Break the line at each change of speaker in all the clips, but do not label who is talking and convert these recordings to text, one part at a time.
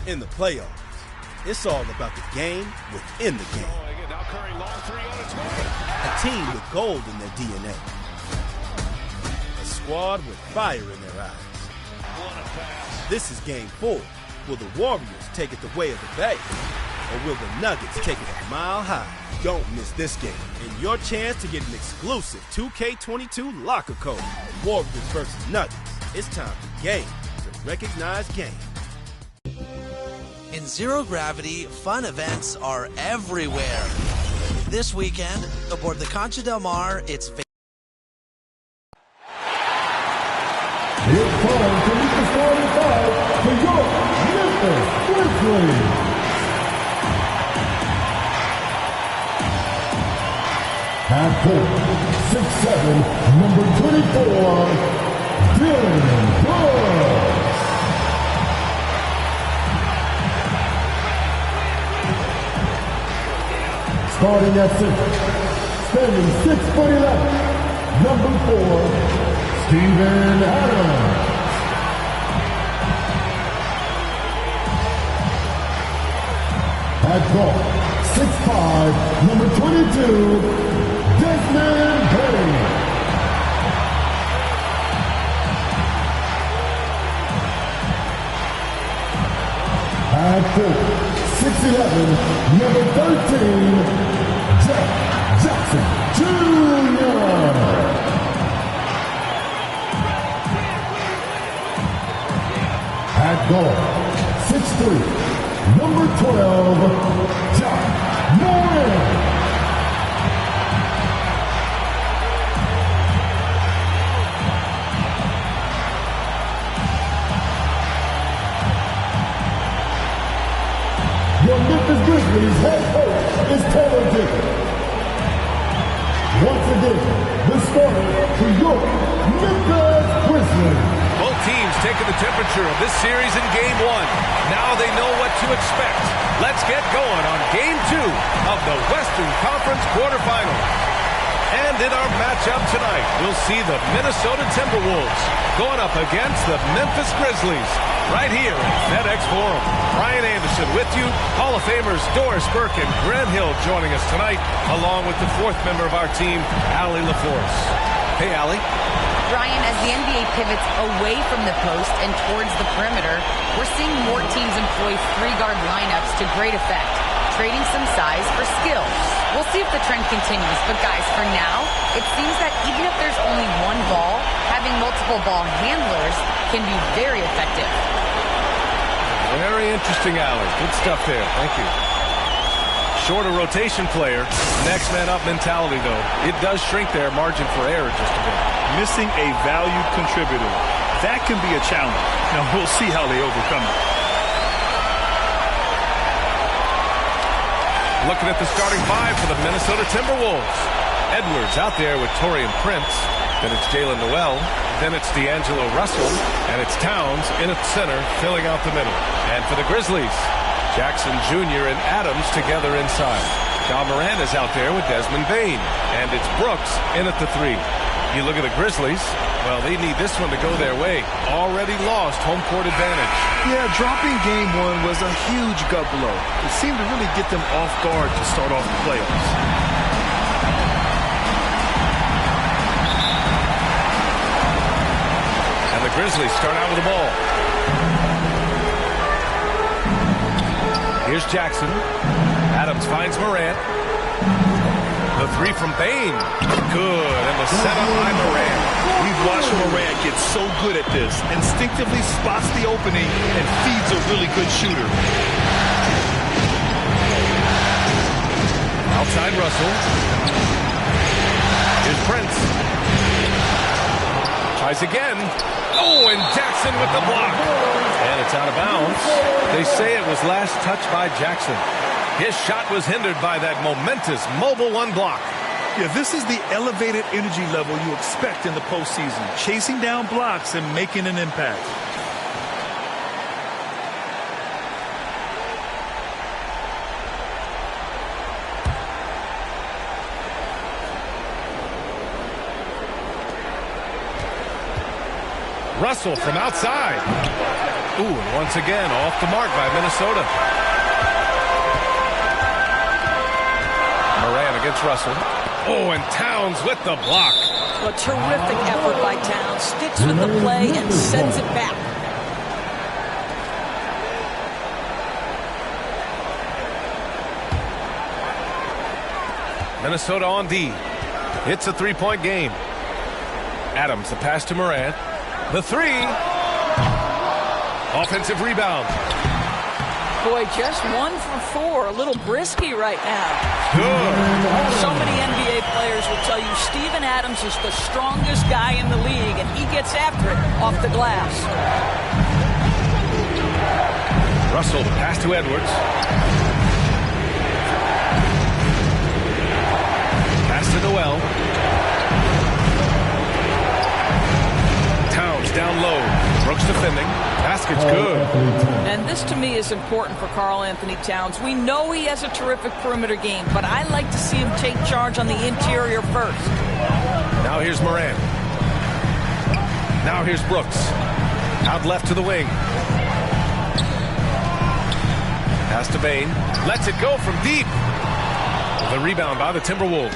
In the playoffs, it's all about the game within the game. A team with gold in their DNA. A squad with fire in their eyes. This is Game 4. Will the Warriors take it the way of the Bay? Or will the Nuggets take it a mile high? Don't miss this game and your chance to get an exclusive 2K22 locker code. Warriors versus Nuggets. It's time for game to recognize game.
In Zero Gravity, fun events are everywhere. This weekend, aboard the Concha del Mar, it's
It's time to meet the starting five for your Memphis Grizzlies. At court, 6'7", number 24, Dylan Brooks. Starting at center, standing 6'11", number 4, Steven Adams. At guard, 6'5", number 22, Desmond Bain. At four, 6'11", number 13, Jack Jackson Jr. At guard, 6'3", number 12, John Moran. Your Memphis Grizzlies head coach is Taylor Jenkins. Once again, the starter for your Memphis Grizzlies.
Both teams taking the temperature of this series in Game 1. Now they know what to expect. Let's get going on Game 2 of the Western Conference quarterfinals. And in our matchup tonight, we'll see the Minnesota Timberwolves going up against the Memphis Grizzlies right here at FedEx Forum. Brian Anderson with you. Hall of Famers Doris Burke and Grant Hill joining us tonight, along with the fourth member of our team, Allie LaForce. Hey, Allie.
Brian, as the NBA pivots away from the post and towards the perimeter, we're seeing more teams employ three-guard lineups to great effect, trading some size for skill. We'll see if the trend continues, but guys, for now, it seems that even if there's only one ball, having multiple ball handlers can be very effective.
Very interesting, Allie. Good stuff there. Thank you. Shorter rotation player. Next man up mentality, though. It does shrink their margin for error just a bit.
Missing a valued contributor. That can be a challenge. Now, we'll see how they overcome it.
Looking at the starting five for the Minnesota Timberwolves. Edwards out there with Taurean Prince. Then it's Jalen Noel. Then it's D'Angelo Russell. And it's Towns in at center, filling out the middle. And for the Grizzlies, Jackson Jr. and Adams together inside. John Moran is out there with Desmond Bain. And it's Brooks in at the three. You look at the Grizzlies, well, they need this one to go their way. Already lost home court advantage.
Yeah, dropping Game 1 was a huge gut blow. It seemed to really get them off guard to start off the playoffs.
And the Grizzlies start out with the ball. Here's Jackson. Adams finds Morant. The three from Bain. Good. And the setup by Morant.
We've watched Morant get so good at this. Instinctively spots the opening and feeds a really good shooter.
Outside Russell. Here's Prince. Tries again. Oh, and Jackson with the block. And it's out of bounds. They say it was last touched by Jackson. His shot was hindered by that momentous mobile one block.
Yeah, this is the elevated energy level you expect in the postseason. Chasing down blocks and making an impact.
Russell from outside. Ooh, and once again, off the mark by Minnesota. Moran against Russell. Oh, and Towns with the block.
A terrific effort by Towns. Sticks with the play and sends it back.
Minnesota on D. It's a three-point game. Adams, the pass to Moran. The three. Offensive rebound.
Boy, just 1 for 4. A little brisky right now.
Good.
So many NBA players will tell you Steven Adams is the strongest guy in the league, and he gets after it off the glass.
Russell, the pass to Edwards. Pass to Noel. Towns down low. Brooks defending. Basket's good.
And this to me is important for Karl Anthony Towns. We know he has a terrific perimeter game, but I like to see him take charge on the interior first.
Now here's Moran. Now here's Brooks. Out left to the wing. Pass to Bain. Lets it go from deep. The rebound by the Timberwolves.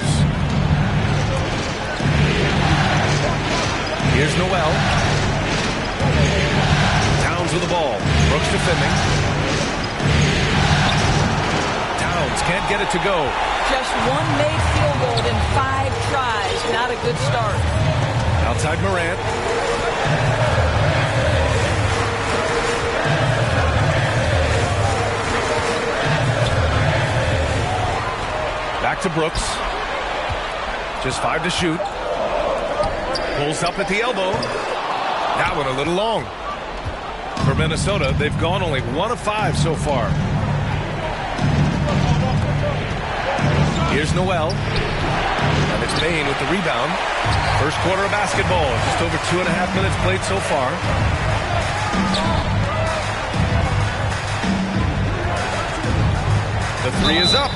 Here's Noel. Towns with the ball. Brooks defending. Towns can't get it to go.
Just one made field goal in 5 tries. Not a good start.
Outside Morant. Back to Brooks. Just 5 to shoot. Pulls up at the elbow. That one a little long. For Minnesota, they've gone only 1 of 5 so far. Here's Noel. And it's Bain with the rebound. First quarter of basketball. Just over 2.5 minutes played so far. The three is up.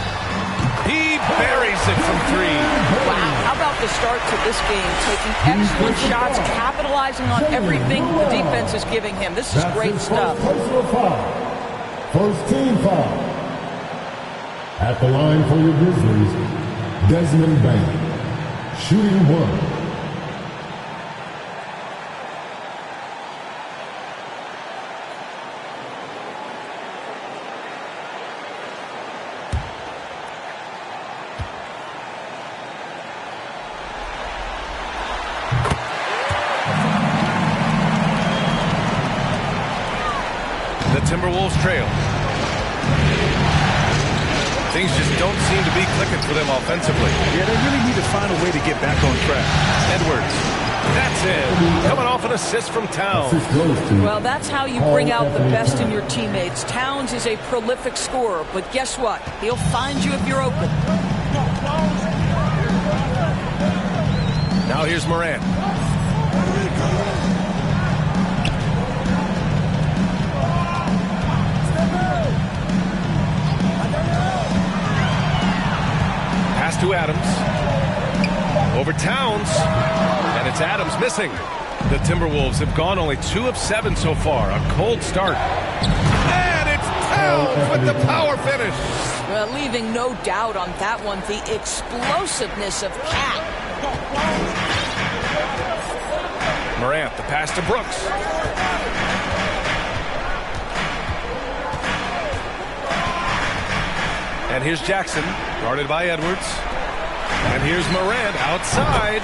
He buries it from 3.
Wow, how about the start to this game? Taking excellent shots, capitalizing on everything the defense is giving him. This is great stuff.
First team foul. At the line for your Grizzlies, Desmond Bain. Shooting 1.
Timberwolves trail. Things just don't seem to be clicking for them offensively.
Yeah, they really need to find a way to get back on track.
Edwards. That's it. Coming off an assist from Towns.
Well, that's how you bring out the best in your teammates. Towns is a prolific scorer, but guess what? He'll find you if you're open.
Now here's Morant. Pass to Adams. Over Towns. And it's Adams missing. The Timberwolves have gone only 2 of 7 so far. A cold start. And it's Towns with the power finish.
Well, leaving no doubt on that one, the explosiveness of Cat.
Morant, the pass to Brooks. And here's Jackson, guarded by Edwards. And here's Morant outside.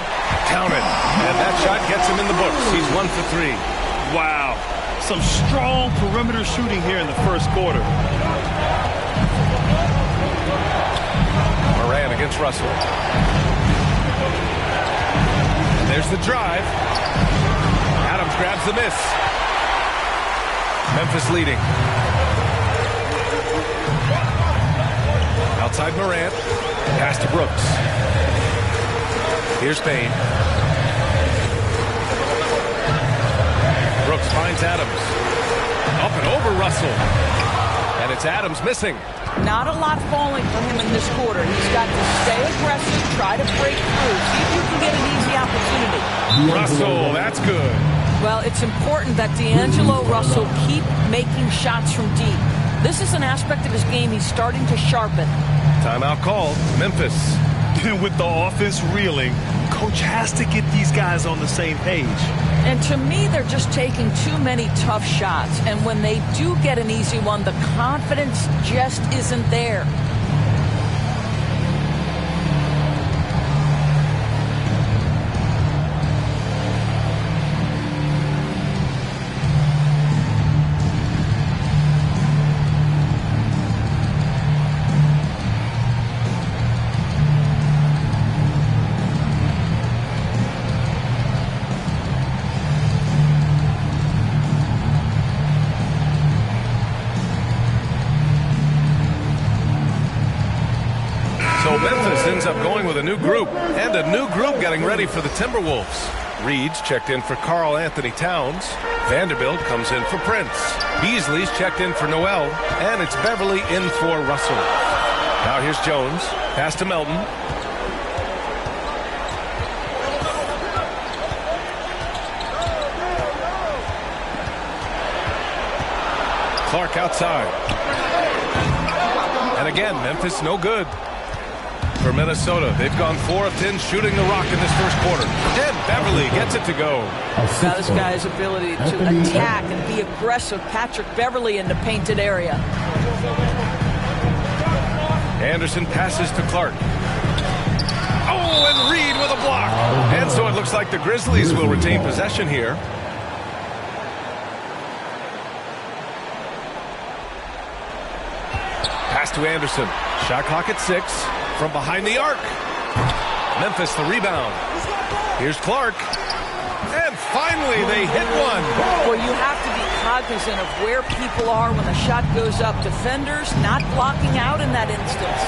Count it. And that shot gets him in the books. He's 1 for 3.
Wow. Some strong perimeter shooting here in the first quarter.
Morant against Russell. And there's the drive. Adams grabs the miss. Memphis leading. Outside Morant. Pass to Brooks. Here's Bain. Brooks finds Adams. Up and over Russell. And it's Adams missing.
Not a lot falling for him in this quarter. He's got to stay aggressive, try to break through, see if you can get an easy opportunity.
Russell, that's good.
Well, it's important that D'Angelo Russell keep making shots from deep. This is an aspect of his game he's starting to sharpen.
Timeout called. Memphis.
With the offense reeling, coach has to get these guys on the same page.
And to me, they're just taking too many tough shots. And when they do get an easy one, the confidence just isn't there.
So Memphis ends up going with a new group, and a new group getting ready for the Timberwolves. Reed's checked in for Karl Anthony Towns. Vanderbilt comes in for Prince. Beasley's checked in for Noel, and it's Beverly in for Russell. Now here's Jones. Pass to Melton. Clark outside. And again, Memphis no good. For Minnesota, they've gone 4 of 10 shooting the rock in this first quarter. And Beverly gets it to go.
Now this guy's ability to attack and be aggressive. Patrick Beverly in the painted area.
Anderson passes to Clark. Oh, and Reed with a block. And so it looks like the Grizzlies will retain possession here. Pass to Anderson. Shot clock at 6. From behind the arc. Memphis the rebound. Here's Clark. And finally they hit one.
Well, you have to be cognizant of where people are when the shot goes up. Defenders not blocking out in that instance.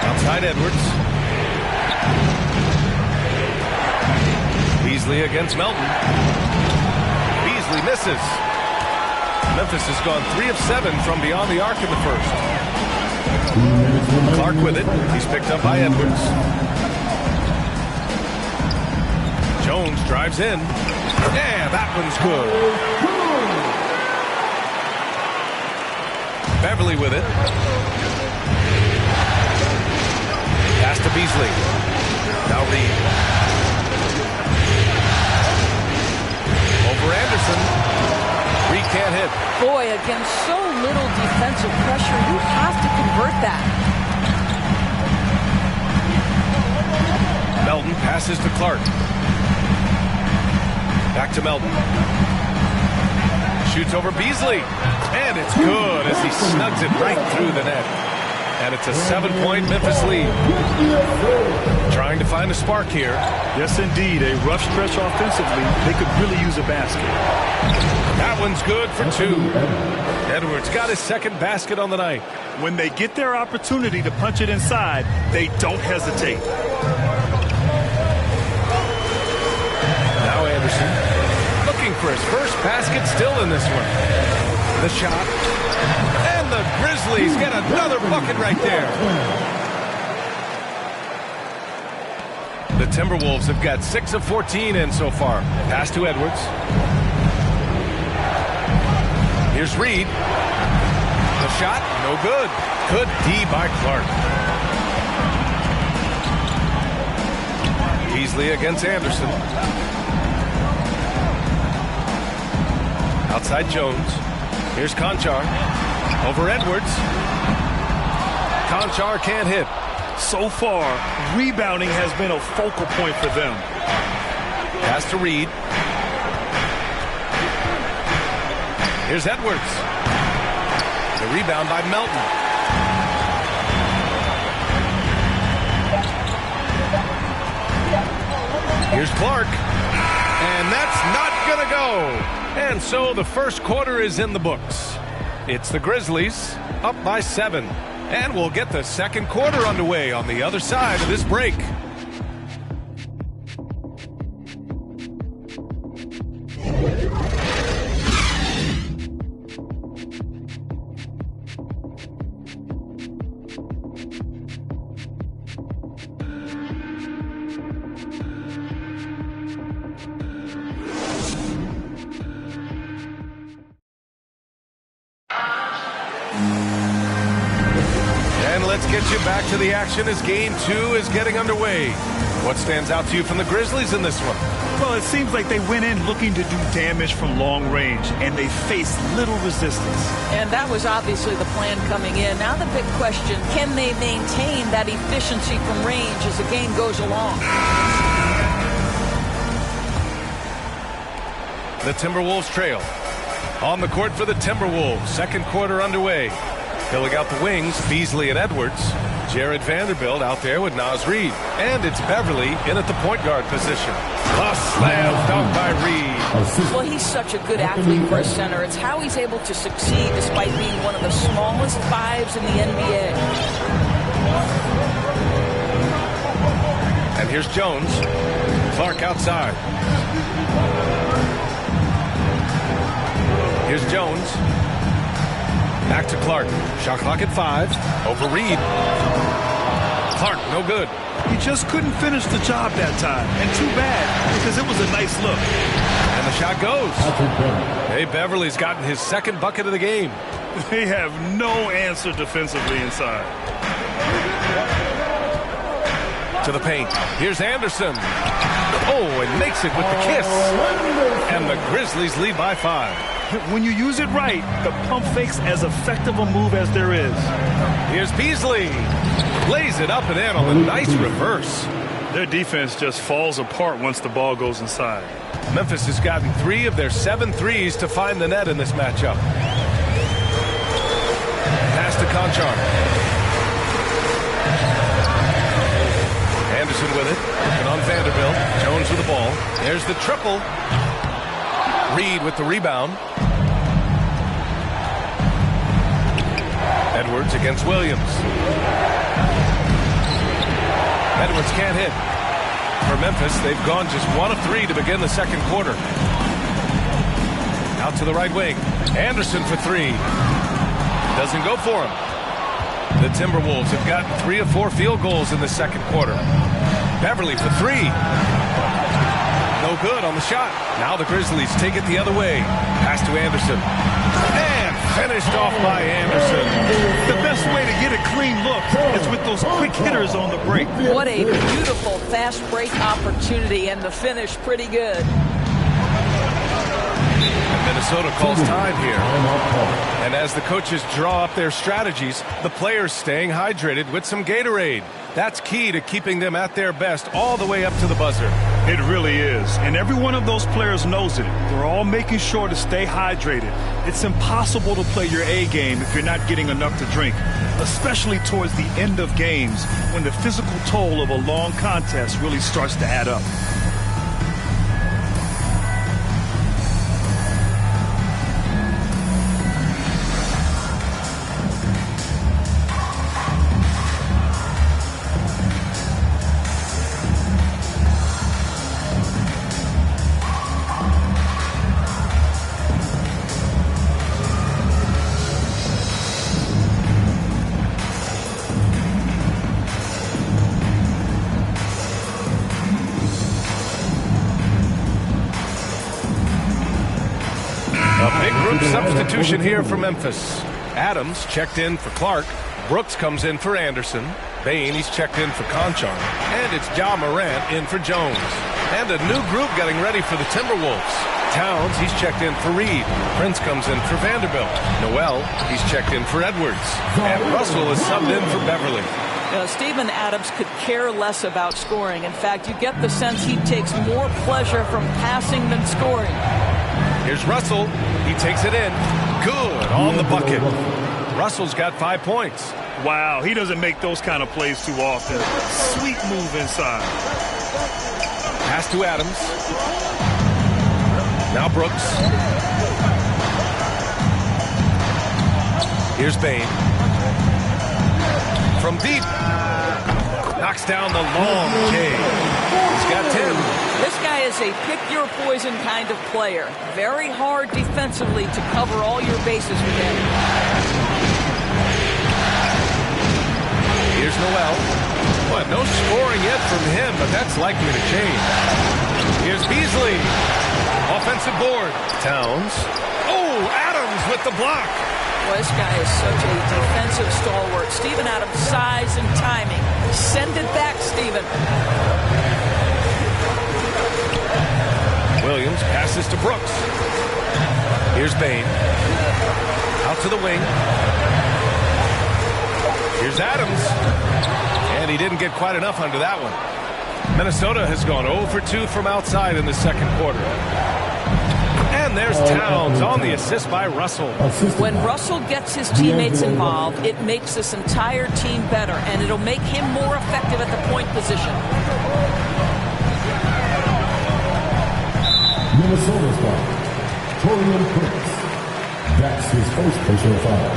Outside Edwards. Beasley against Melton. Beasley misses. Memphis has gone 3 of 7 from beyond the arc in the first. Clark with it. He's picked up by Edwards. Jones drives in. Yeah, that one's good. Beverly with it. Pass to Beasley. Now Reed. Over Anderson. Reed can't hit.
Boy, against so little defensive pressure, you have to convert that.
Melton passes to Clark. Back to Melton. Shoots over Beasley. And it's good as he snugs it right through the net. And it's a 7-point Memphis lead. Trying to find a spark here.
Yes, indeed. A rough stretch offensively. They could really use a basket.
That one's good for 2. Edwards got his second basket on the night.
When they get their opportunity to punch it inside, they don't hesitate.
Now Anderson looking for his first basket still in this one. The shot. And the Grizzlies get another bucket right there. The Timberwolves have got 6 of 14 in so far. Pass to Edwards. Here's Reed. The shot, no good. Good D by Clark. Beasley against Anderson. Outside Jones. Here's Conchar. Over Edwards. Conchar can't hit.
So far, rebounding has been a focal point for them.
Pass to Reed. Here's Edwards. The rebound by Melton. Here's Clark. And that's not going to go. And so the first quarter is in the books. It's the Grizzlies up by 7. And we'll get the second quarter underway on the other side of this break. And let's get you back to the action as Game 2 is getting underway. What stands out to you from the Grizzlies in this one?
Well, it seems like they went in looking to do damage from long range, and they faced little resistance.
And that was obviously the plan coming in. Now the big question, can they maintain that efficiency from range as the game goes along?
The Timberwolves trail. On the court for the Timberwolves. Second quarter underway. Filling out the wings, Beasley and Edwards. Jared Vanderbilt out there with Naz Reid. And it's Beverly in at the point guard position. A slam dunk by Reid.
Well, he's such a good athlete for a center. It's how he's able to succeed despite being one of the smallest fives in the NBA.
And here's Jones. Clark outside. Here's Jones. Back to Clark. Shot clock at 5. Over Reid. Clark, no good.
He just couldn't finish the job that time. And too bad, because it was a nice look.
And the shot goes. Hey, Beverly's gotten his second bucket of the game.
They have no answer defensively inside.
To the paint. Here's Anderson. Oh, and makes it with the kiss. And the Grizzlies lead by 5.
When you use it right, the pump fake's as effective a move as there is.
Here's Beasley. Lays it up and in on the nice reverse.
Their defense just falls apart once the ball goes inside.
Memphis has gotten 3 of their 7 threes to find the net in this matchup. Pass to Conchar. Anderson with it. Looking on Vanderbilt. Jones with the ball. There's the triple. Reid with the rebound. Edwards against Williams. Edwards can't hit. For Memphis, they've gone just 1 of 3 to begin the second quarter. Out to the right wing. Anderson for 3. Doesn't go for him. The Timberwolves have gotten 3 of 4 field goals in the second quarter. Beverly for 3. No good on the shot. Now the Grizzlies take it the other way. Pass to Anderson. And finished off by Anderson.
The best way to get a clean look is with those quick hitters on the break.
What a beautiful fast break opportunity, and the finish pretty good.
And Minnesota calls time here. And as the coaches draw up their strategies, the players staying hydrated with some Gatorade. That's key to keeping them at their best all the way up to the buzzer.
It really is. And every one of those players knows it. They're all making sure to stay hydrated. It's impossible to play your A game if you're not getting enough to drink, especially towards the end of games when the physical toll of a long contest really starts to add up.
Substitution here for Memphis. Adams checked in for Clark. Brooks comes in for Anderson. Bain, he's checked in for Conchar. And it's Ja Morant in for Jones. And a new group getting ready for the Timberwolves. Towns, he's checked in for Reid. Prince comes in for Vanderbilt. Noel, he's checked in for Edwards. And Russell is subbed in for Beverly.
Steven Adams could care less about scoring. In fact, you get the sense he takes more pleasure from passing than scoring.
Here's Russell. He takes it in. Good on the bucket. Russell's got 5 points.
Wow, he doesn't make those kind of plays too often. Sweet move inside.
Pass to Adams. Now Brooks. Here's Bain. From deep. Knocks down the long J. He's got 10.
This guy is a pick-your-poison kind of player. Very hard defensively to cover all your bases with him.
Here's Noel. Well, no scoring yet from him, but that's likely to change. Here's Beasley. Offensive board. Towns. Oh, Adams with the block.
Well, this guy is such a defensive stalwart. Steven Adams possession.
Williams passes to Brooks. Here's Bain. Out to the wing. Here's Adams. And he didn't get quite enough under that one. Minnesota has gone 0 for 2 from outside in the second quarter. And there's Towns on the assist by Russell.
When Russell gets his teammates involved, it makes this entire team better, and it'll make him more effective at the point position.
Minnesota's foul. Torian Prince. That's his first personal foul.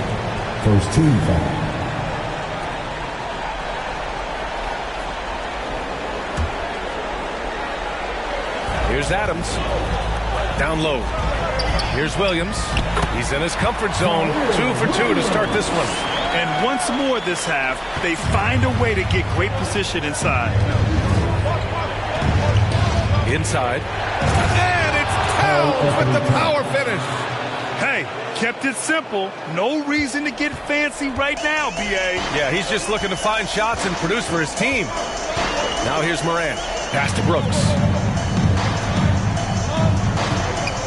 First team foul.
Here's Adams. Down low. Here's Williams. He's in his comfort zone. 2 for 2 to start this one.
And once more this half, they find a way to get great position inside.
Inside. And it's Towns with the power finish.
Hey, kept it simple. No reason to get fancy right now, B.A.
Yeah, he's just looking to find shots and produce for his team. Now here's Morant. Pass to Brooks.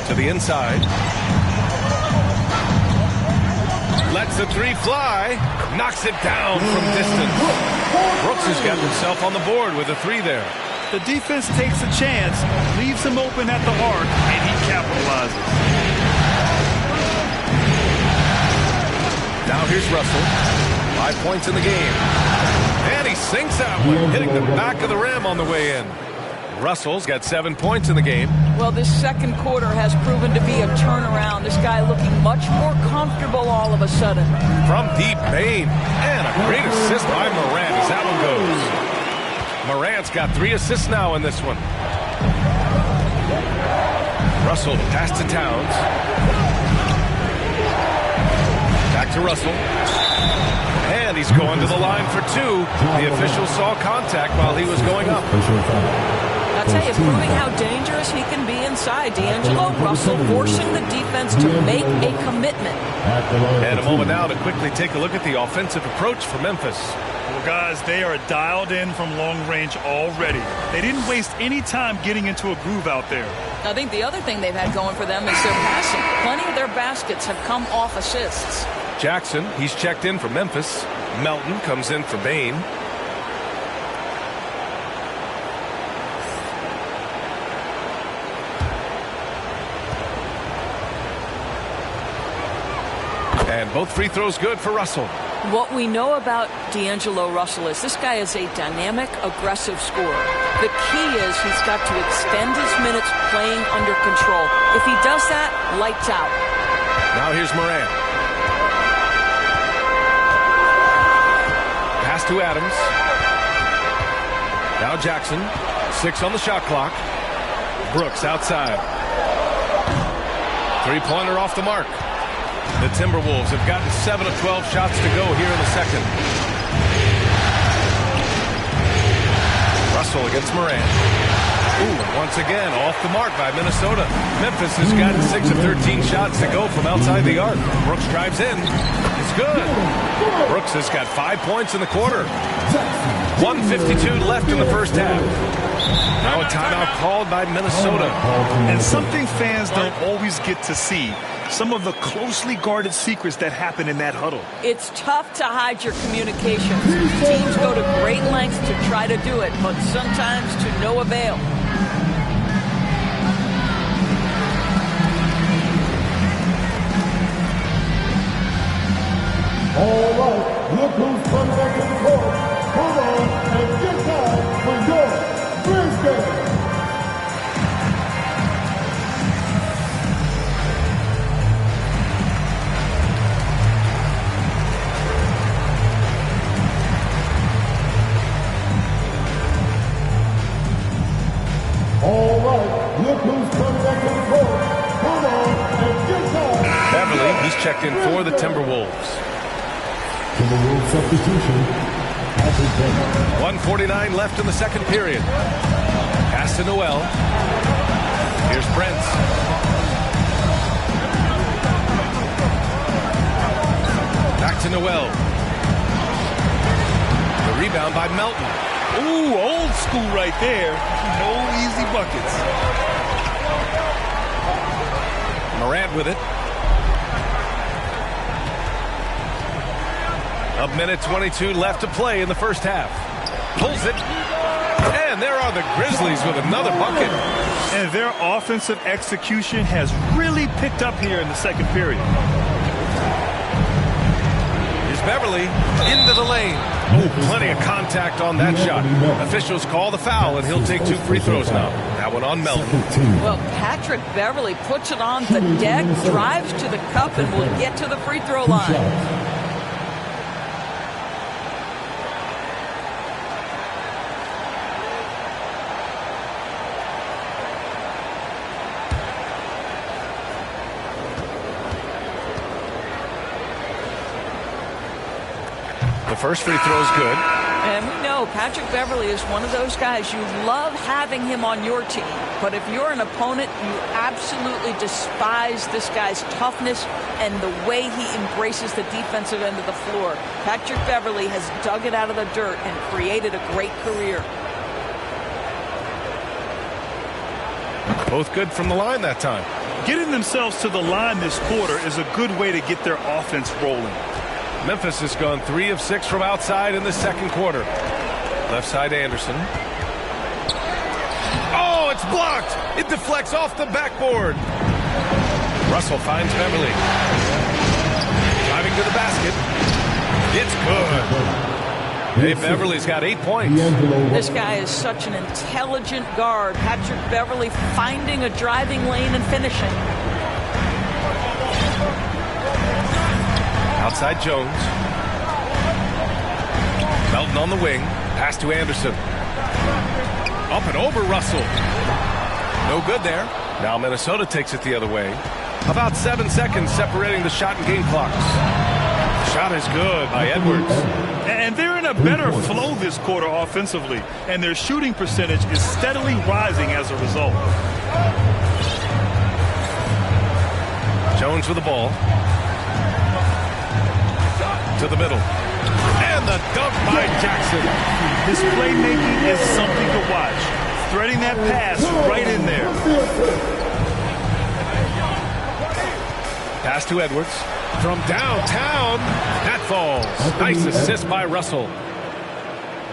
To the inside. Lets the three fly. Knocks it down from distance. Brooks has got himself on the board with a three there.
The defense takes a chance, leaves him open at the arc, and he capitalizes.
Now here's Russell. 5 points in the game. And he sinks that one, hitting the back of the rim on the way in. Russell's got 7 points in the game.
Well, this second quarter has proven to be a turnaround. This guy looking much more comfortable all of a sudden.
From deep, Bain. And a great assist by Morant as that one goes. Morant's got 3 assists now in this one. Russell pass to Towns. Back to Russell. And he's going to the line for 2. The official saw contact while he was going up.
I'll tell you, proving how dangerous he can be inside. D'Angelo Russell forcing the defense to make a commitment.
And a moment now to quickly take a look at the offensive approach for Memphis.
Well, guys, they are dialed in from long range already. They didn't waste any time getting into a groove out there.
I think the other thing they've had going for them is their passing. Plenty of their baskets have come off assists.
Jackson, he's checked in for Memphis. Melton comes in for Bain. And both free throws good for Russell.
What we know about D'Angelo Russell is this guy is a dynamic, aggressive scorer. The key is he's got to extend his minutes playing under control. If he does that, lights out.
Now here's Morant. Pass to Adams. Now Jackson. 6 on the shot clock. Brooks outside. Three-pointer off the mark. The Timberwolves have gotten 7 of 12 shots to go here in the second. Russell against Morant. Ooh, once again, off the mark by Minnesota. Memphis has gotten 6 of 13 shots to go from outside the arc. Brooks drives in. It's good. Brooks has got 5 points in the quarter. 1:52 left in the first half. Now a timeout called by Minnesota.
And something fans don't always get to see. Some of the closely guarded secrets that happen in that huddle.
It's tough to hide your communications. Teams go to great lengths to try to do it, but sometimes to no avail.
All right, look who's coming back to the court. Come on and get down for your Grizzlies. All right, look who's coming back to the court. Come on and get down.
Beverly, he's checked in for the Timberwolves.
Timberwolves substitution.
1:49 left in the second period. Pass to Noel. Here's Brent. Back to Noel. The rebound by Melton.
Ooh, old school right there. No easy buckets.
Morant with it. A minute 22 left to play in the first half. Pulls it. And there are the Grizzlies with another bucket.
And their offensive execution has really picked up here in the second period.
Here's Beverly into the lane. Oh, plenty of contact on that shot. Officials call the foul, and he'll take 2 free throws now. That one on Melton.
Well, Patrick Beverly puts it on the deck, drives to the cup, and will get to the free throw line.
The first free throw is good.
And we know Patrick Beverly is one of those guys you love having him on your team. But if you're an opponent, you absolutely despise this guy's toughness and the way he embraces the defensive end of the floor. Patrick Beverly has dug it out of the dirt and created a great career.
Both good from the line that time.
Getting themselves to the line this quarter is a good way to get their offense rolling.
Memphis has gone 3 of 6 from outside in the second quarter. Left side Anderson. Oh, it's blocked. It deflects off the backboard. Russell finds Beverly. Driving to the basket. It's good. Hey, Beverly's got 8 points.
This guy is such an intelligent guard. Patrick Beverly finding a driving lane and finishing.
Outside Jones. Melton on the wing. Pass to Anderson. Up and over Russell. No good there. Now Minnesota takes it the other way. About 7 seconds separating the shot and game clocks. The shot is good by Edwards.
And they're in a better flow this quarter offensively. And their shooting percentage is steadily rising as a result.
Jones with the ball. To the middle. And the dunk by Jackson.
This playmaking is something to watch. Threading that pass right in there.
Pass to Edwards. From downtown. That falls. Nice assist by Russell.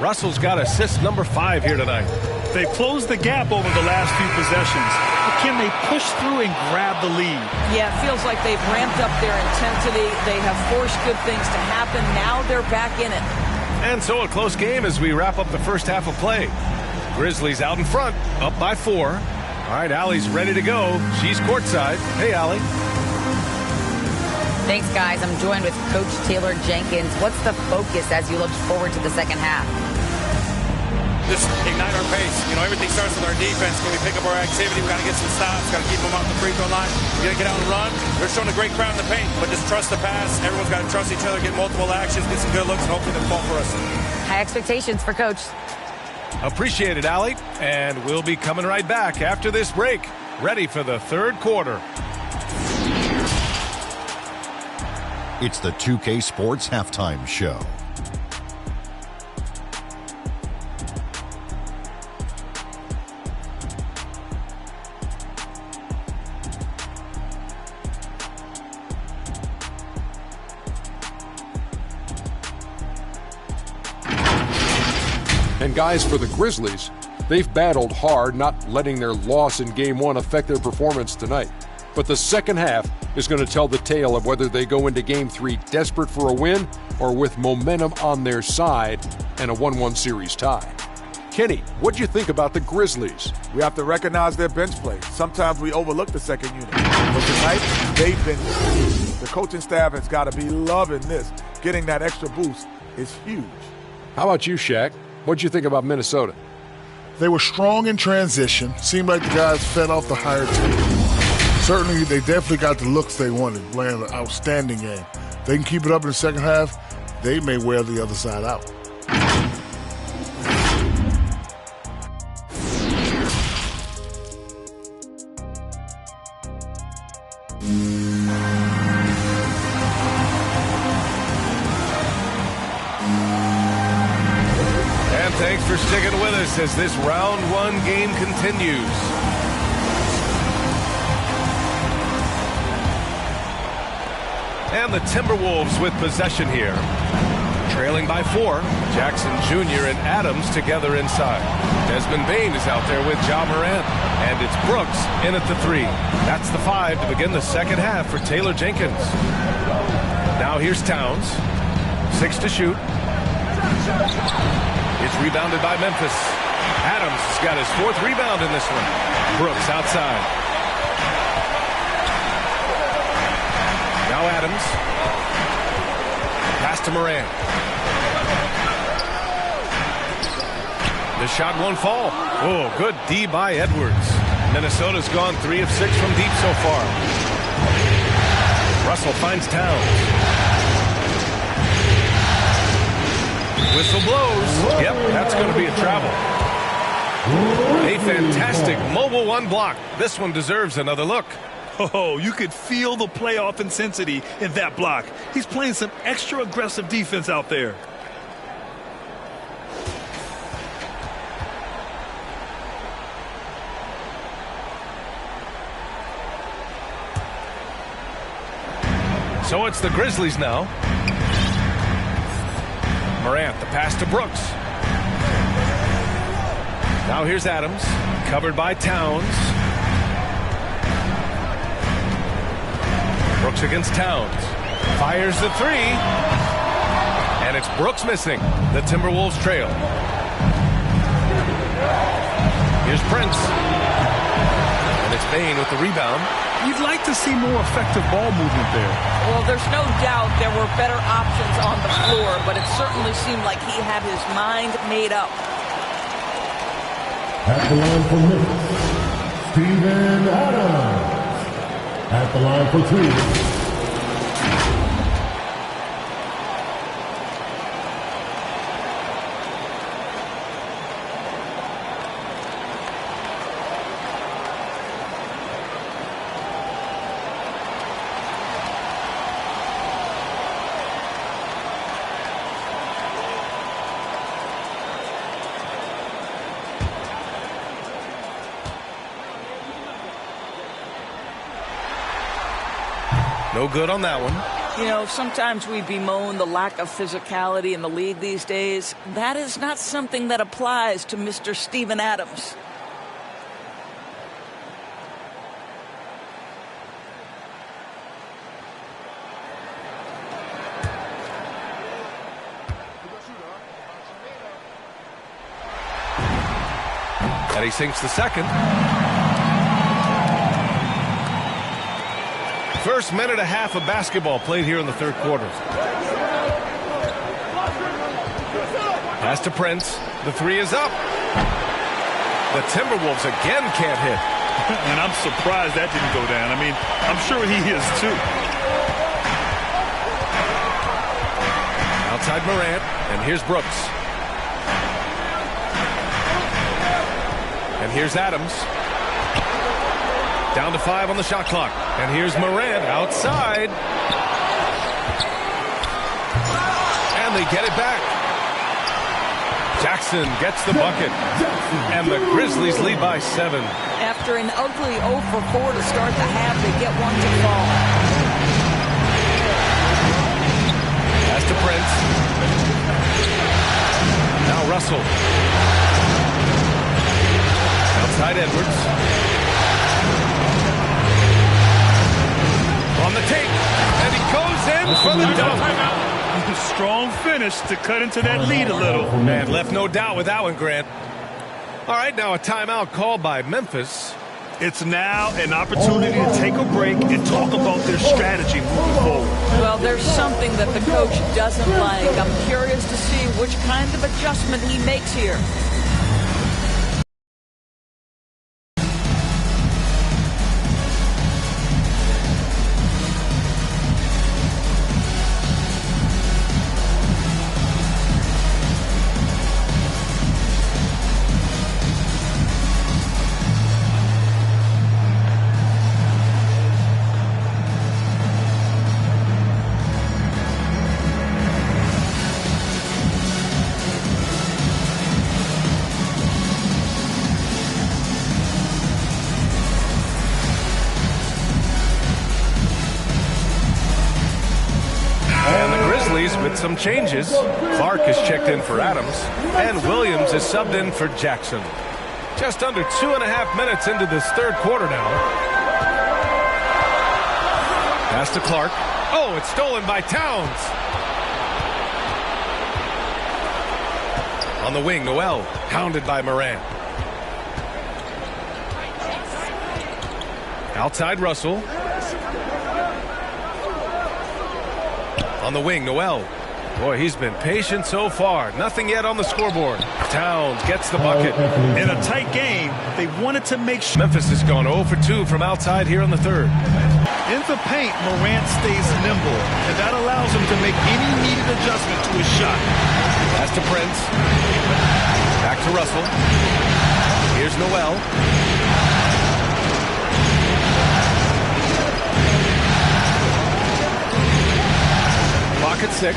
Russell's got assist number 5 here tonight.
They've closed the gap over the last few possessions. But can they push through and grab the lead?
Yeah, it feels like they've ramped up their intensity. They have forced good things to happen. Now they're back in it.
And so a close game as we wrap up the first half of play. Grizzlies out in front, up by 4. All right, Allie's ready to go. She's courtside. Hey, Allie.
Thanks, guys. I'm joined with Coach Taylor Jenkins. What's the focus as you look forward to the second half?
Just ignite our pace. You know, everything starts with our defense. Can we pick up our activity? We got to get some stops. Got to keep them off the free throw line. We got to get out and run. They're showing a great crowd in the paint, but just trust the pass. Everyone's got to trust each other, get multiple actions, get some good looks, and hopefully they'll fall for us.
High expectations for Coach.
Appreciate it, Allie. And we'll be coming right back after this break. Ready for the third quarter.
It's the 2K Sports Halftime Show.
And guys, for the Grizzlies, they've battled hard, not letting their loss in Game 1 affect their performance tonight. But the second half is going to tell the tale of whether they go into Game 3 desperate for a win or with momentum on their side and a 1-1 series tie. Kenny, what do you think about the Grizzlies?
We have to recognize their bench play. Sometimes we overlook the second unit. But tonight, they've been huge. The coaching staff has got to be loving this. Getting that extra boost is huge.
How about you, Shaq? What do you think about Minnesota?
They were strong in transition. Seemed like the guys fed off the higher team. Certainly, they definitely got the looks they wanted, playing an outstanding game. They can keep it up in the second half, they may wear the other side out.
thanks for sticking with us as this round one game continues. And the Timberwolves with possession here. Trailing by 4, Jackson Jr. and Adams together inside. Desmond Bane is out there with Ja Morant. And it's Brooks in at the 3. That's the 5 to begin the second half for Taylor Jenkins. Now here's Towns. 6 to shoot. It's rebounded by Memphis. Adams has got his 4th rebound in this one. Brooks outside. Now Adams. Pass to Morant. The shot won't fall. Oh, good D by Edwards. Minnesota's gone 3 of 6 from deep so far. Russell finds Towns. Whistle blows. Yep, that's going to be a travel. A fantastic mobile 1 block. This one deserves another look.
Oh, you could feel the playoff intensity in that block. He's playing some extra aggressive defense out there.
So it's the Grizzlies now. Morant, the pass to Brooks. Now here's Adams, covered by Towns. Brooks against Towns. Fires the 3. And it's Brooks missing. The Timberwolves trail. Here's Prince. And it's Bane with the rebound.
You'd like to see more effective ball movement there.
Well, there's no doubt there were better options on the floor, but it certainly seemed like he had his mind made up.
At the line for Memphis, Steven Adams. At the line for 2.
No good on that one.
You know, sometimes we bemoan the lack of physicality in the league these days. That is not something that applies to Mr. Steven Adams.
And he sinks the second. First minute and a half of basketball played here in the third quarter. Pass to Prince. The 3 is up. The Timberwolves again can't hit.
And I'm surprised that didn't go down. I mean, I'm sure he is too.
Outside Morant, and here's Brooks. And here's Adams. Down to 5 on the shot clock. And here's Morant outside. And they get it back. Jackson gets the bucket. And the Grizzlies lead by 7.
After an ugly 0 for 4 to start the half, they get one to fall.
Pass to Prince. Now Russell. Outside Edwards. On the take, and he goes in for the dunk.
Strong finish to cut into that lead a little.
Man, left no doubt with that one, Grant. All right, now a timeout called by Memphis.
It's now an opportunity to take a break and talk about their strategy moving forward.
Well, there's something that the coach doesn't like. I'm curious to see which kind of adjustment he makes here.
made some changes. Clark is checked in for Adams, and Williams is subbed in for Jackson. Just under 2.5 minutes into this third quarter now. Pass to Clark. Oh, it's stolen by Towns. On the wing, Noel, hounded by Morant. Outside Russell. On the wing, Noel. Boy, he's been patient so far. Nothing yet on the scoreboard. Towns gets the bucket.
In a tight game, they wanted to make sure.
Memphis has gone 0 for 2 from outside here in the third.
In the paint, Morant stays nimble, and that allows him to make any needed adjustment to his shot.
Pass to Prince. Back to Russell. Here's Noel. Clock at 6.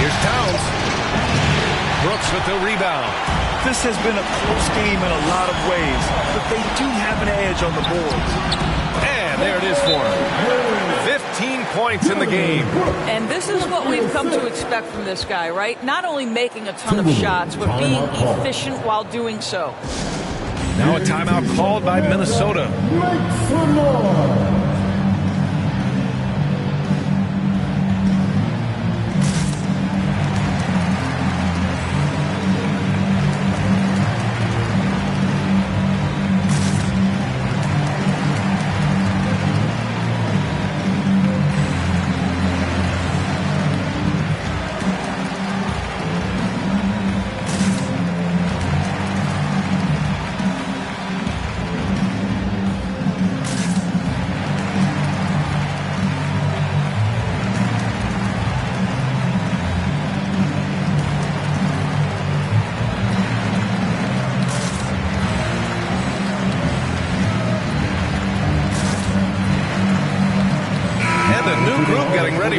Here's Towns. Brooks with the rebound.
This has been a close game in a lot of ways, but they do have an edge on the boards.
And there it is for him. 15 points in the game.
And this is what we've come to expect from this guy, right? Not only making a ton of shots, but being efficient while doing so.
Now a timeout called by Minnesota.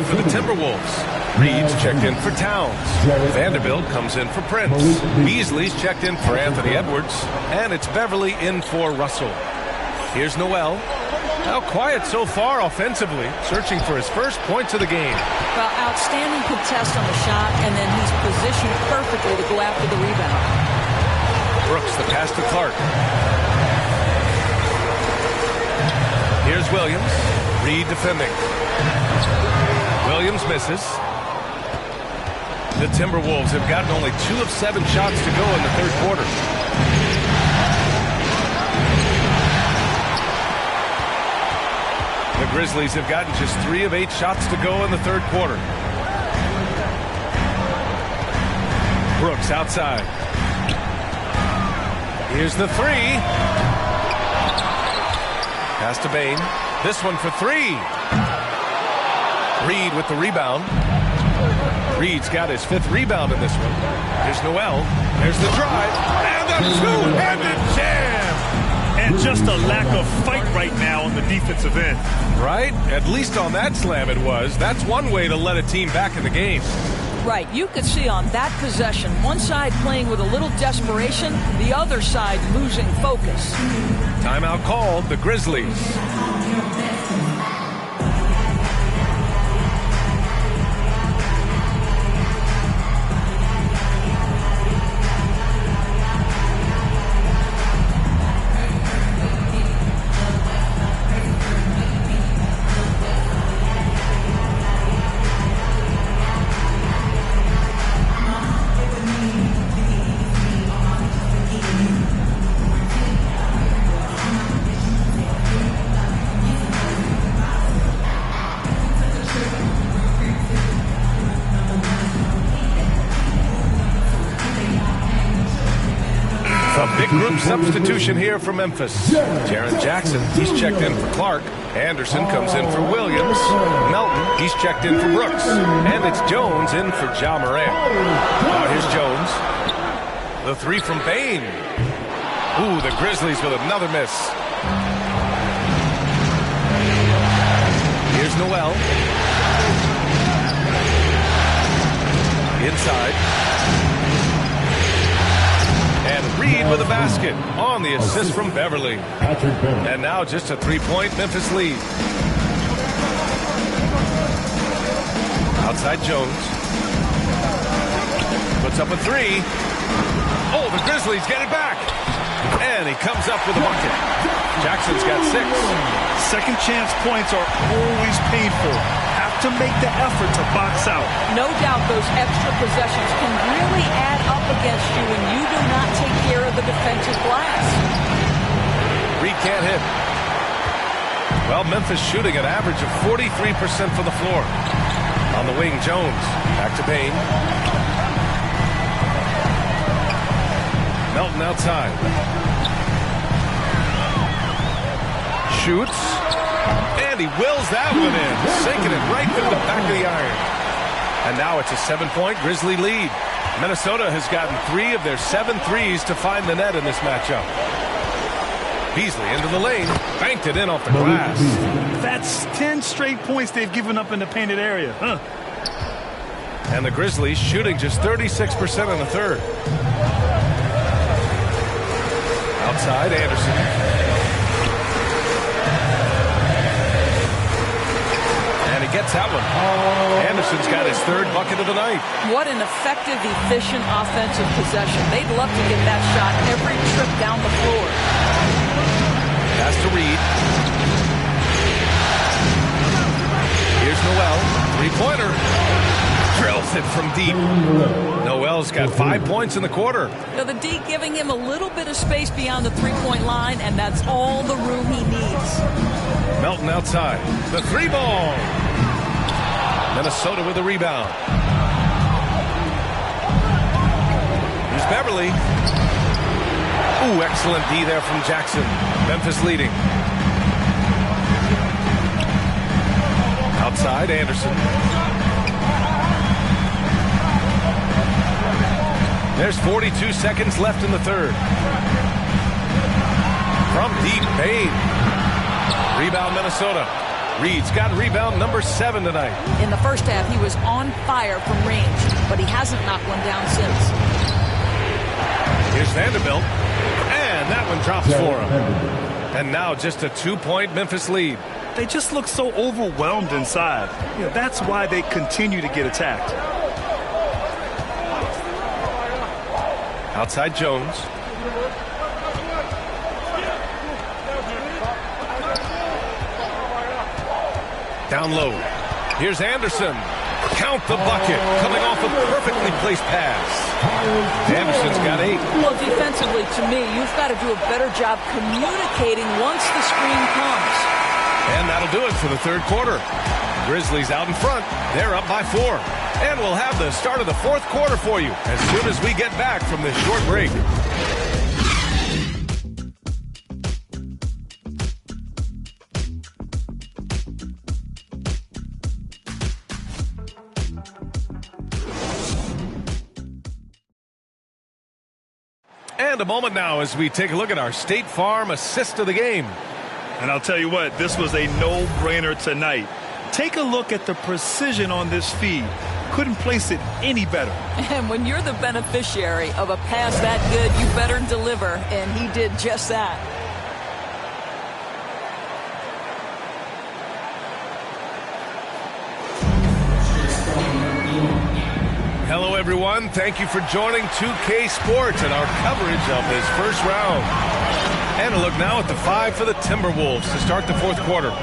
For the Timberwolves. Reed's checked in for Towns. Vanderbilt comes in for Prince. Beasley's checked in for Anthony Edwards. And it's Beverly in for Russell. Here's Noel. Now quiet so far offensively, searching for his first points of the game.
Well, outstanding contest on the shot, and then he's positioned perfectly to go after the rebound.
Brooks, the pass to Clark. Here's Williams. Reed defending. Williams misses. The Timberwolves have gotten only 2 of 7 shots to go in the third quarter. The Grizzlies have gotten just 3 of 8 shots to go in the third quarter. Brooks outside. Here's the 3. Pass to Bain. This one for 3. Reed with the rebound. Reed's got his 5th rebound in this one. Here's Noel. There's the drive. And the two-handed jam.
And just a lack of fight right now on the defensive end.
Right? At least on that slam it was. That's one way to let a team back in the game.
Right. You could see on that possession, one side playing with a little desperation, the other side losing focus.
Timeout called, the Grizzlies. Group substitution here for Memphis. Jaren Jackson, he's checked in for Clark. Anderson comes in for Williams. Melton, he's checked in for Brooks. And it's Jones in for Ja Morant. Now here's Jones. The 3 from Bain. Ooh, the Grizzlies with another miss. Here's Noel. Inside. And Reed with a basket on the assist from Beverly. And now just a 3-point Memphis lead. Outside Jones. up a three. Oh, the Grizzlies get it back. And he comes up with a bucket. Jackson's got 6.
Second chance points are always painful. Have to make the effort to box out.
No doubt those extra possessions can really add up against you when you do not take care of the defensive glass.
Reed can't hit. Well, Memphis shooting an average of 43% from the floor. On the wing, Jones. Back to Payne. Melton outside. Shoots. And he wills that one in. Sinking it right through the back of the iron. And now it's a 7-point Grizzly lead. Minnesota has gotten 3 of their 7 threes to find the net in this matchup. Beasley into the lane. Banked it in off the glass.
That's 10 straight points they've given up in the painted area. Huh.
And the Grizzlies shooting just 36% in the third. Outside, Anderson. And he gets that one. Anderson's got his 3rd bucket of the night.
What an effective, efficient offensive possession. They'd love to get that shot every trip down the floor.
Pass to Reed. Here's Noel. 3-pointer. Drills it from deep. Noel's got 5 points in the quarter.
Now the D giving him a little bit of space beyond the 3-point line, and that's all the room he needs.
Melton outside. The 3-ball. Minnesota with the rebound. Here's Beverly. Ooh, excellent D there from Jackson. Memphis leading. Outside, Anderson. There's 42 seconds left in the third. From deep, Payne. Rebound, Minnesota. Reed's got rebound number 7 tonight.
In the first half, he was on fire from range, but he hasn't knocked one down since.
Here's Vanderbilt. And that one drops for him. And now just a 2-point Memphis lead.
They just look so overwhelmed inside. You know, that's why they continue to get attacked.
Outside Jones. Down low. Here's Anderson. Count the bucket. Coming off a perfectly placed pass. Anderson's got 8.
Well, defensively, to me, you've got to do a better job communicating once the screen comes.
And that'll do it for the third quarter. Grizzlies out in front. They're up by 4. And we'll have the start of the fourth quarter for you as soon as we get back from this short break. And a moment now as we take a look at our State Farm assist of the game.
And I'll tell you what, this was a no-brainer tonight. Take a look at the precision on this feed. Couldn't place it any better.
And when you're the beneficiary of a pass that good, you better deliver, and he did just that.
Hello, everyone. Thank you for joining 2K Sports and our coverage of this first round. And a look now at the 5 for the Timberwolves to start the fourth quarter.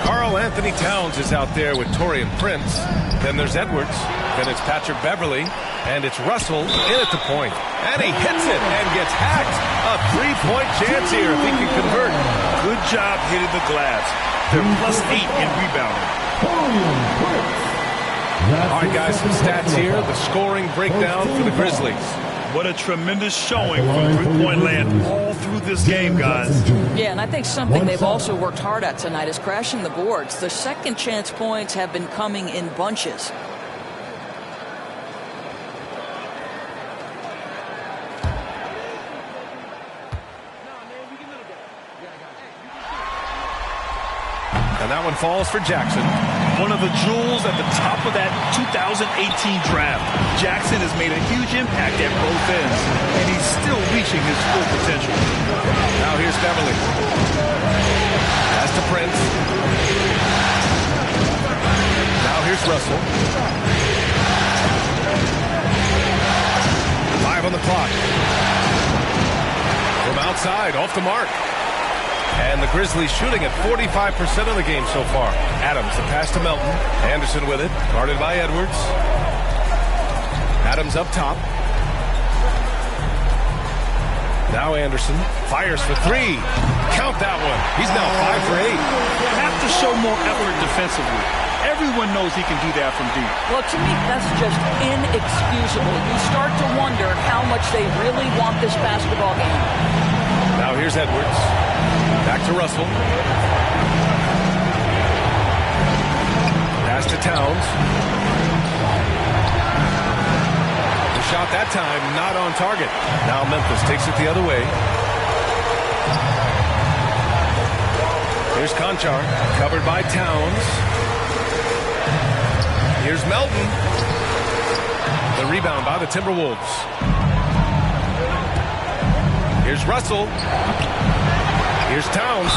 Karl Anthony Towns is out there with Taurean Prince. Then there's Edwards. Then it's Patrick Beverly. And it's Russell in at the point. And he hits it and gets hacked. A 3-point chance here if he can convert.
Good job hitting the glass. They're +8 in rebounding.
All right, guys, some stats here. The scoring breakdown for the Grizzlies.
What a tremendous showing from three-point land all through this game, guys.
Yeah, and I think something they've also worked hard at tonight is crashing the boards. The second chance points have been coming in bunches.
And that one falls for Jackson.
One of the jewels at the top of that 2018 draft. Jackson has made a huge impact at both ends, and he's still reaching his full potential.
Now here's Beverly. Pass to Prince. Now here's Russell. on the clock. From outside, off the mark. And the Grizzlies shooting at 45% of the game so far. Adams, the pass to Melton. Anderson with it, guarded by Edwards. Adams up top. Now Anderson fires for three. Count that one. He's now 5 for 8.
Have to show more effort defensively. Everyone knows he can do that from deep.
Well, to me, that's just inexcusable. You start to wonder how much they really want this basketball game.
Now here's Edwards. Back to Russell. Pass to Towns. The shot that time not on target. Now Memphis takes it the other way. Here's Conchar, covered by Towns. Here's Melton. The rebound by the Timberwolves. Here's Russell. Here's Towns.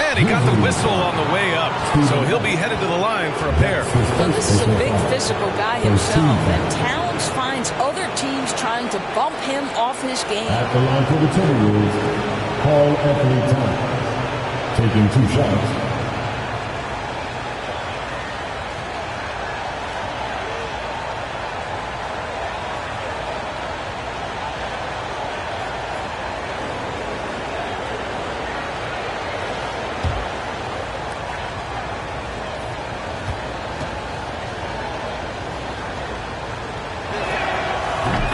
And he got the whistle on the way up. So he'll be headed to the line for a pair.
Well, this is a big physical guy himself. And Towns finds other teams trying to bump him off his game.
At the line for the Timberwolves, Paul Anthony Towns, taking 2 shots.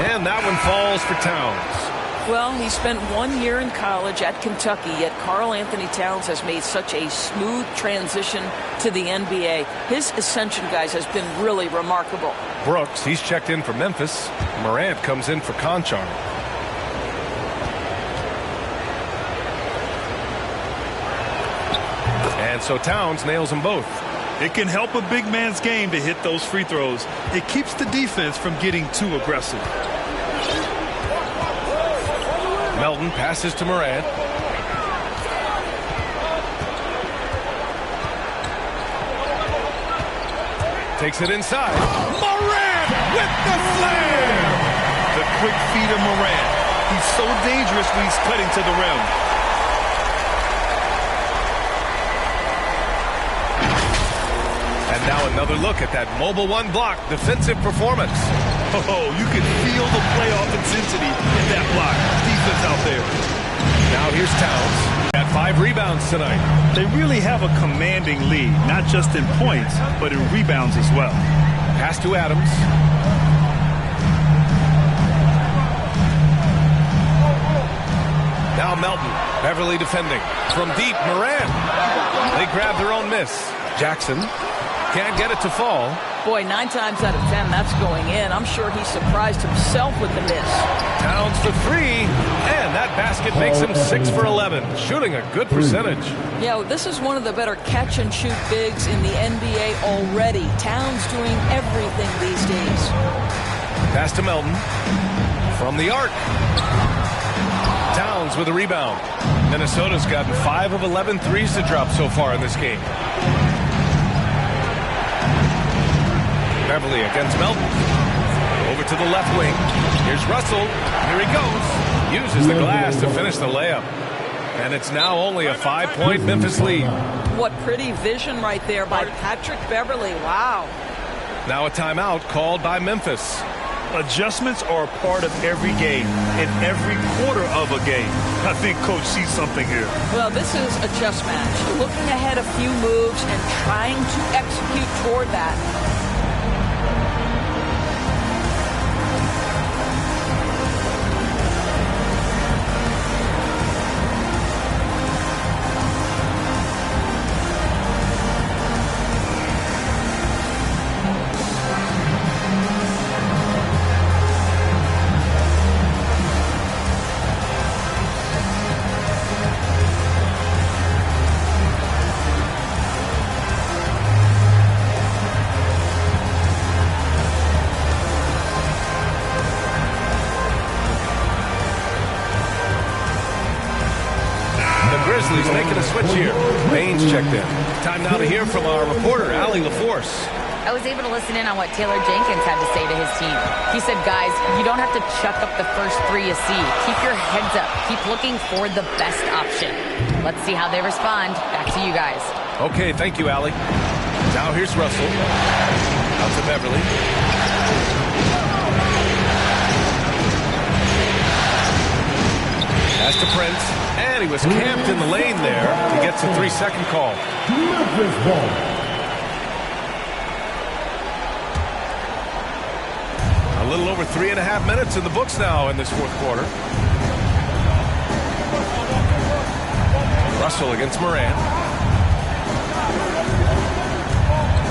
And that one falls for Towns.
Well, he spent 1 year in college at Kentucky, yet Karl Anthony Towns has made such a smooth transition to the NBA. His ascension, guys, has been really remarkable.
Brooks, he's checked in for Memphis. Morant comes in for Conchar. And so Towns nails them both.
It can help a big man's game to hit those free throws. It keeps the defense from getting too aggressive.
Melton passes to Morant. Takes it inside. Morant with the slam!
The quick feed of Morant. He's so dangerous when he's cutting to the rim.
And now another look at that mobile one block defensive performance.
Oh, you can feel the playoff intensity in that block. Defense out there.
Now here's Towns. Got 5 rebounds tonight.
They really have a commanding lead, not just in points, but in rebounds as well.
Pass to Adams. Now Melton. Beverly defending. From deep, Morant. They grab their own miss. Jackson can't get it to fall.
Boy, 9 times out of 10, that's going in. I'm sure he surprised himself with the miss.
Towns for 3, and that basket makes him 6 for 11, shooting a good percentage.
Yeah, this is one of the better catch-and-shoot bigs in the NBA already. Towns doing everything these days.
Pass to Melton. From the arc. Towns with a rebound. Minnesota's gotten 5 of 11 threes to drop so far in this game. Beverly against Melton. Over to the left wing. Here's Russell. Here he goes. Uses the glass to finish the layup. And it's now only a 5-point Memphis lead.
What pretty vision right there by Patrick Beverly. Wow.
Now a timeout called by Memphis.
Adjustments are a part of every game, in every quarter of a game. I think Coach sees something here.
Well, this is a chess match. Looking ahead a few moves and trying to execute toward that.
Grizzlies making a switch here. Baines checked in. Time now to hear from our reporter, Allie LaForce.
I was able to listen in on what Taylor Jenkins had to say to his team. He said, guys, you don't have to chuck up the first three you see. Keep your heads up. Keep looking for the best option. Let's see how they respond. Back to you guys.
Okay, thank you, Allie. Now here's Russell. Out to Beverly. Pass to Prince. And he was camped in the lane there. He gets a 3-second call.
Memphis ball.
A little over 3.5 minutes in the books now in this fourth quarter. Russell against Moran.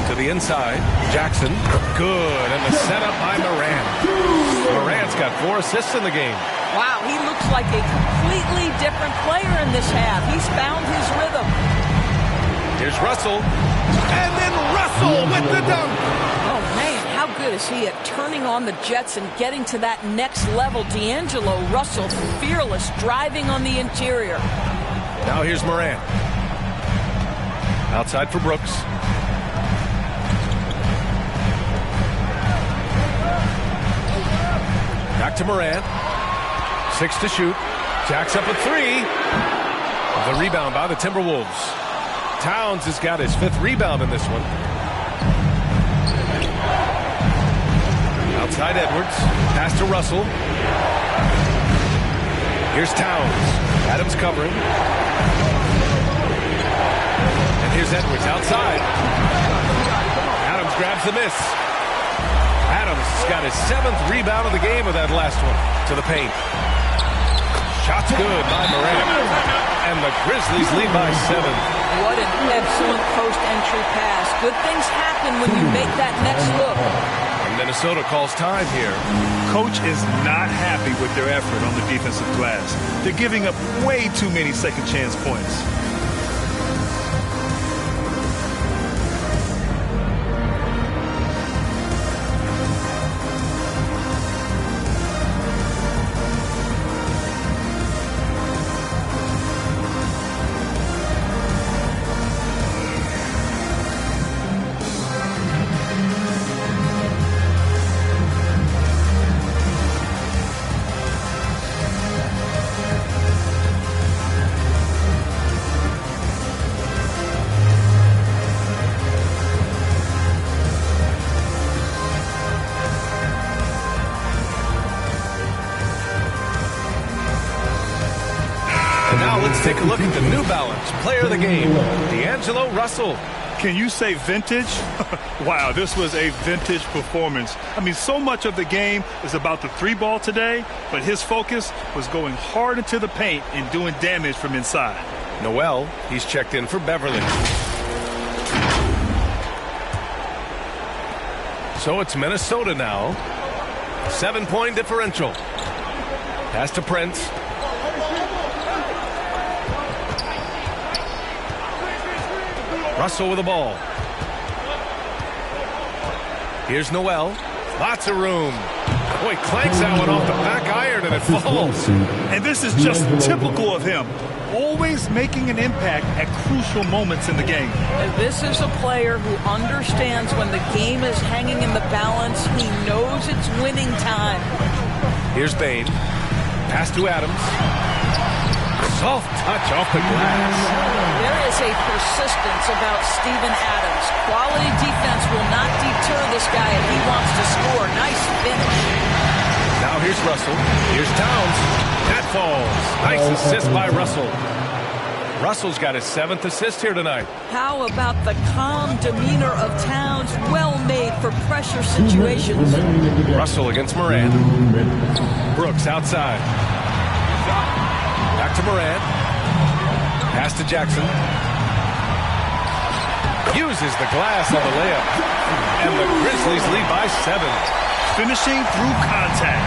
To the inside. Jackson. Good. And the setup by Moran. Moran's got 4 assists in the game.
Wow, he looks like a completely different player in this half. He's found his rhythm.
Here's Russell. And then Russell with the dunk.
Oh, man, how good is he at turning on the Jets and getting to that next level? D'Angelo Russell, fearless, driving on the interior.
Now here's Moran. Outside for Brooks. Back to Moran. 6 to shoot. Jacks up a 3. The rebound by the Timberwolves. Towns has got his 5th rebound in this one. Outside Edwards. Pass to Russell. Here's Towns. Adams covering. And here's Edwards outside. Adams grabs the miss. Adams has got his 7th rebound of the game with that last one. To the paint. Shot's good by Moran. And the Grizzlies lead by 7.
What an excellent post-entry pass. Good things happen when you make that next look.
And Minnesota calls time here.
Coach is not happy with their effort on the defensive glass. They're giving up way too many second chance points.
Let's take a look at the New Balance player of the game, D'Angelo Russell.
Can you say vintage? Wow, this was a vintage performance. I mean, so much of the game is about the 3-ball today, but his focus was going hard into the paint and doing damage from inside.
Noel, he's checked in for Beverly. So it's Minnesota now. 7-point differential. Pass to Prince. Russell with the ball. Here's Noel. Lots of room. Boy, clanks that one off the back iron and it falls.
And this is just typical of him. Always making an impact at crucial moments in the game.
This is a player who understands when the game is hanging in the balance. He knows it's winning time.
Here's Bain. Pass to Adams. Soft touch off the glass.
There is a persistence about Steven Adams. Quality defense will not deter this guy if he wants to score. Nice finish.
Now here's Russell. Here's Towns. That falls. Nice assist by Russell. Russell's got his 7th assist here tonight.
How about the calm demeanor of Towns? Well made for pressure situations.
Russell against Moran. Brooks outside. Back to Moran. Pass to Jackson. Uses the glass on the layup. And the Grizzlies lead by 7.
Finishing through contact.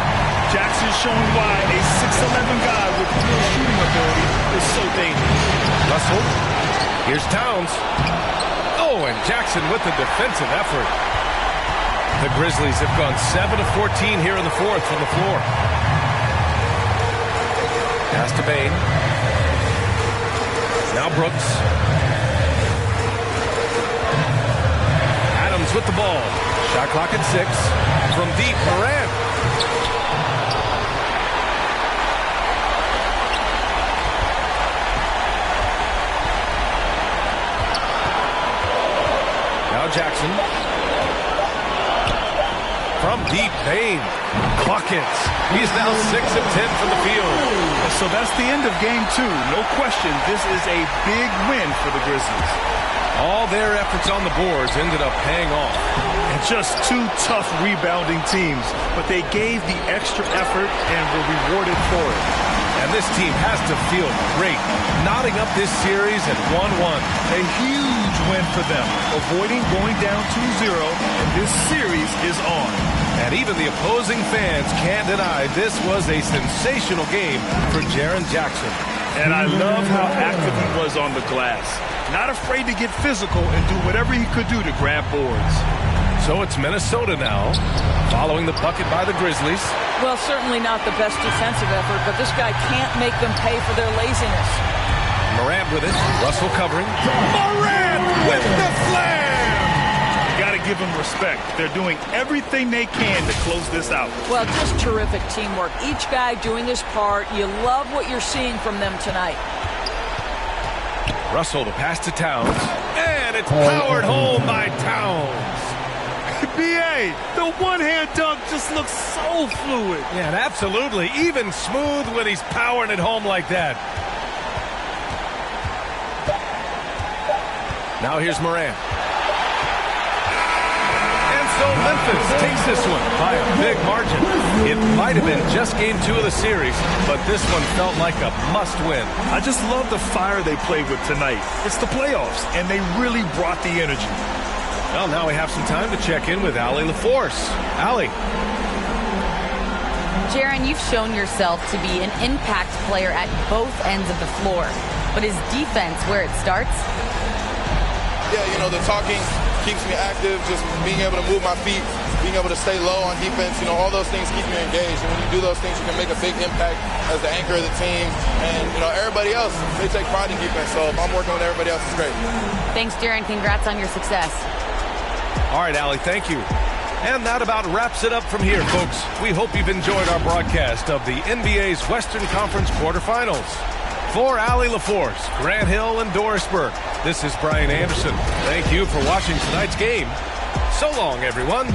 Jackson showing why a 6'11 guy with real shooting ability is so dangerous.
Russell. Here's Towns. Oh, and Jackson with the defensive effort. The Grizzlies have gone 7 of 14 here in the fourth from the floor. Pass to Bain. Now Brooks. Adams Grizzlies with the ball. Shot clock at 6. From deep, Morant. Now Jackson. From deep, Payne. Clock hits. He's now 6 of 10 from the field.
So that's the end of game 2. No question, this is a big win for the Grizzlies.
All their efforts on the boards ended up paying off.
And just 2 tough rebounding teams, but they gave the extra effort and were rewarded for it.
And this team has to feel great, knotting up this series at 1-1.
A huge win for them, avoiding going down 2-0, and this series is on.
And even the opposing fans can't deny this was a sensational game for Jaren Jackson.
And I love how active he was on the glass. Not afraid to get physical and do whatever he could do to grab boards.
So it's Minnesota now, following the bucket by the Grizzlies.
Well, certainly not the best defensive effort, but this guy can't make them pay for their laziness.
Morant with it, Russell covering. Morant with the slam!
Got to give them respect. They're doing everything they can to close this out.
Well, just terrific teamwork. Each guy doing his part. You love what you're seeing from them tonight.
Russell, the pass to Towns. And it's powered home by Towns.
B.A., the one-hand dunk just looks so fluid.
Yeah, and absolutely. Even smooth when he's powering it home like that. Now here's Morant. And so Memphis takes this one by a big margin. It might have been just game 2 of the series, but this one felt like a must-win.
I just love the fire they played with tonight. It's the playoffs, and they really brought the energy.
Well, now we have some time to check in with Allie LaForce. Allie.
Jaren, you've shown yourself to be an impact player at both ends of the floor. But is defense where it starts?
Yeah, you know, the talking keeps me active, just being able to move my feet, being able to stay low on defense, you know, all those things keep you engaged. And when you do those things, you can make a big impact as the anchor of the team. And, you know, everybody else, they take pride in defense. So if I'm working with everybody else, it's great.
Thanks, Jaren. Congrats on your success.
All right, Allie, thank you. And that about wraps it up from here, folks. We hope you've enjoyed our broadcast of the NBA's Western Conference quarterfinals. For Allie LaForce, Grant Hill, and Doris Burke, this is Brian Anderson. Thank you for watching tonight's game. So long, everyone.